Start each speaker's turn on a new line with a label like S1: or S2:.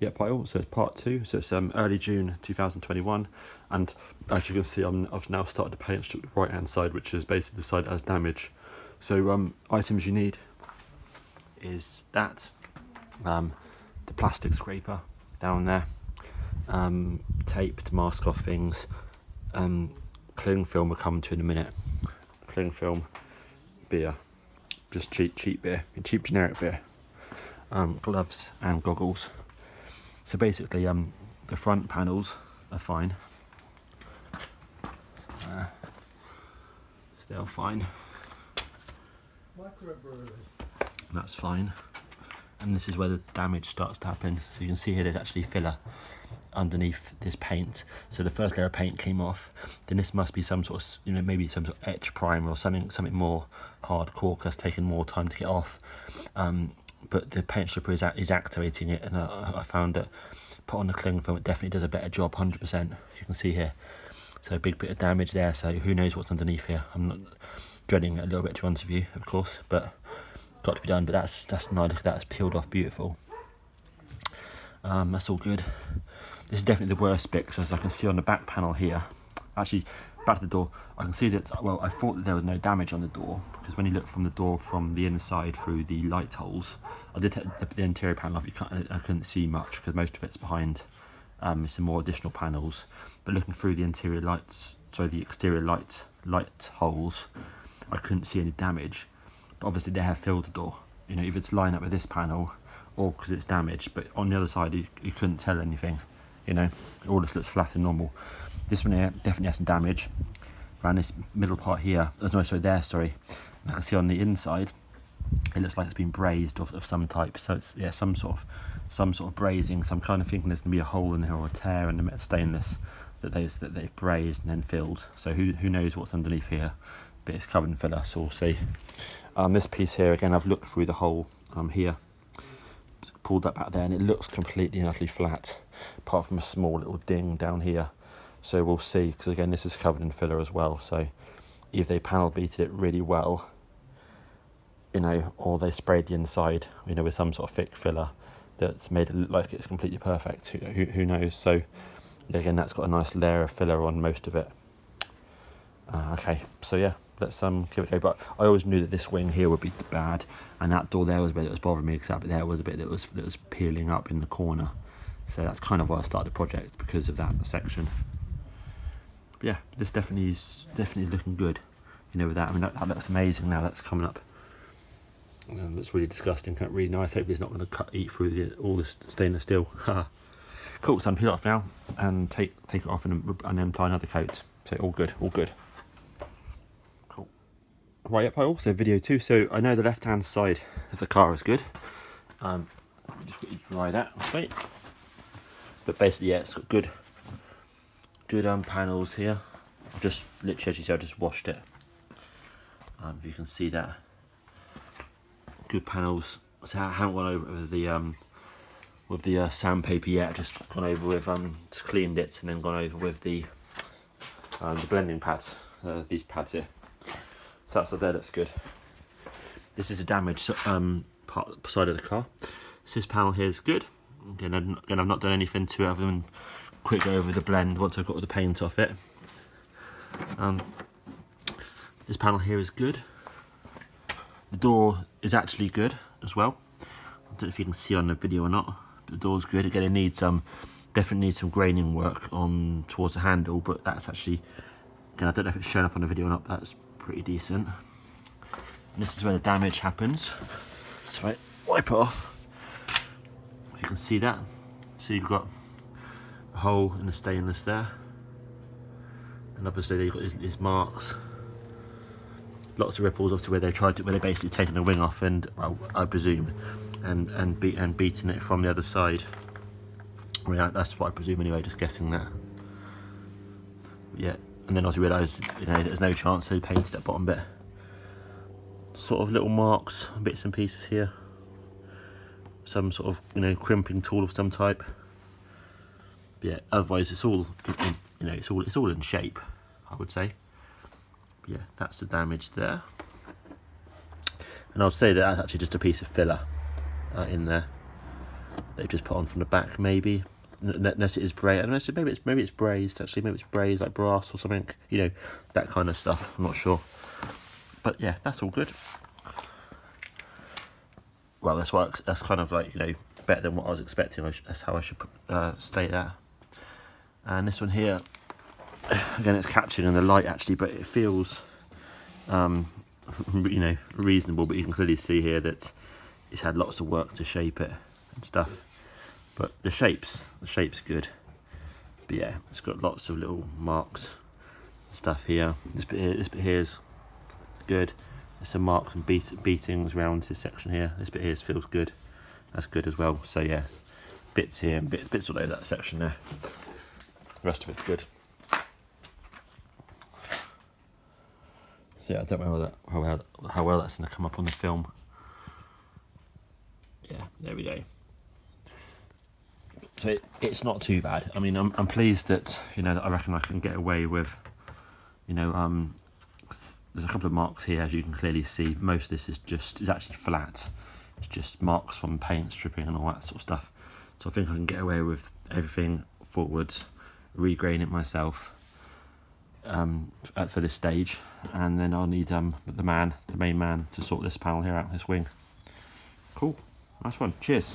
S1: Yep, pile. So it's part 2. So it's early June 2021, and as you can see, I've now started to paint strip the right hand side, which is basically the side that has damage. So items you need is that, the plastic scraper down there, tape to mask off things, cling film will come to in a minute. Cling film, beer, just cheap beer, cheap generic beer, gloves and goggles. So basically, the front panels are fine. Still fine. That's fine. And this is where the damage starts to happen. So you can see here there's actually filler underneath this paint. So the first layer of paint came off. Then this must be some sort of, maybe some sort of etch primer or something more hardcore, because it's taken more time to get off. But the paint stripper is activating it, and I found that put on the cling film, it definitely does a better job, 100%. You can see here. So a big bit of damage there. So who knows what's underneath here? I'm not dreading it a little bit, to be honest with you, of course, but got to be done. But that's nice. Look at that, it's peeled off beautiful. That's all good. This is definitely the worst bit, because as I can see on the back panel here, actually back to the door, I can see that, well, I thought that there was no damage on the door, because when you look from the door from the inside through the light holes, I did take the interior panel off. I couldn't see much because most of it's behind some more additional panels, but looking through the interior lights, sorry, the exterior light holes, I couldn't see any damage. But obviously they have filled the door, if it's lined up with this panel or because it's damaged. But on the other side you couldn't tell anything, all this looks flat and normal. This one here definitely has some damage around this middle part here. Oh, no, sorry, there, sorry. And I can see on the inside it looks like it's been brazed of some type. So it's, yeah, some sort of brazing. So I'm kind of thinking there's gonna be a hole in there or a tear in the stainless that they've brazed and then filled. So who knows what's underneath here, but it's covered in filler, so we'll see. This piece here, again, I've looked through the hole here, pulled that back there, and it looks completely and utterly flat, apart from a small little ding down here. So we'll see, because again, this is covered in filler as well. So either they panel beated it really well, or they sprayed the inside, with some sort of thick filler that's made it look like it's completely perfect. Who knows? So again, that's got a nice layer of filler on most of it. Okay, so yeah, let's give it a go. But I always knew that this wing here would be bad, and that door there was a bit that was bothering me, because that bit there was a bit that was peeling up in the corner. So that's kind of why I started the project, because of that section. But yeah, this definitely is looking good. With that, I mean, that looks amazing now. That's coming up. That's really disgusting. Really nice. Hopefully it's not going to eat through all this stainless steel. Cool. So I'm peel it off now and take it off and then apply another coat. So all good. Cool. Right up. I also video 2. So I know the left hand side of the car is good. Just quickly dry that. Wait. But basically, yeah, it's got good panels here. I've just literally, as you see, I just washed it. If you can see that. Good panels. So I haven't gone over with the sandpaper yet. Just gone over with just cleaned it, and then gone over with the blending pads. These pads here. So that's up there. That's good. This is a damaged side of the car. So this panel here is good. Again, I've not done anything to it other than quick go over the blend once I've got all the paint off it. This panel here is good. The door is actually good as well. I don't know if you can see on the video or not, but the door's good. Again, it definitely needs some graining work on towards the handle, but that's actually, again, I don't know if it's shown up on the video or not, but that's pretty decent. And this is where the damage happens. So I wipe it off. You can see that. So you've got a hole in the stainless there, and obviously they've got these marks. Lots of ripples, obviously, where they basically taken the wing off, and well, I presume, and beaten it from the other side. I mean, that's what I presume anyway. Just guessing that. Yeah, and then I realised, there's no chance, so painted that bottom bit. Sort of little marks, bits and pieces here. Some sort of crimping tool of some type. But yeah, otherwise it's all it's all in shape, I would say. Yeah, that's the damage there. And I'll say that that's actually just a piece of filler in there. they've just put on from the back, maybe. Unless it is brazed, unless maybe it's brazed actually, maybe it's brazed like brass or something, you know, that kind of stuff. I'm not sure, but yeah, that's all good. Well, that's works. That's kind of like, you know, better than what I was expecting. That's how I should state that. And this one here, again, it's catching in the light actually, but it feels, you know, reasonable. But you can clearly see here that it's had lots of work to shape it and stuff. But the shape's good. But yeah, it's got lots of little marks and stuff here. This bit here is good. There's some marks and beatings around this section here. This bit here feels good. That's good as well. So yeah, bits here and bits all over that section there. The rest of it's good. So yeah, I don't know how well that's going to come up on the film. Yeah, there we go. So it's not too bad. I mean, I'm pleased that, you know, that I reckon I can get away with, you know, there's a couple of marks here, as you can clearly see. Most of this is actually flat. It's just marks from paint stripping and all that sort of stuff. So I think I can get away with everything forwards, regrain it myself for this stage, and then I'll need the main man to sort this panel here out, this wing. Cool, nice one, cheers.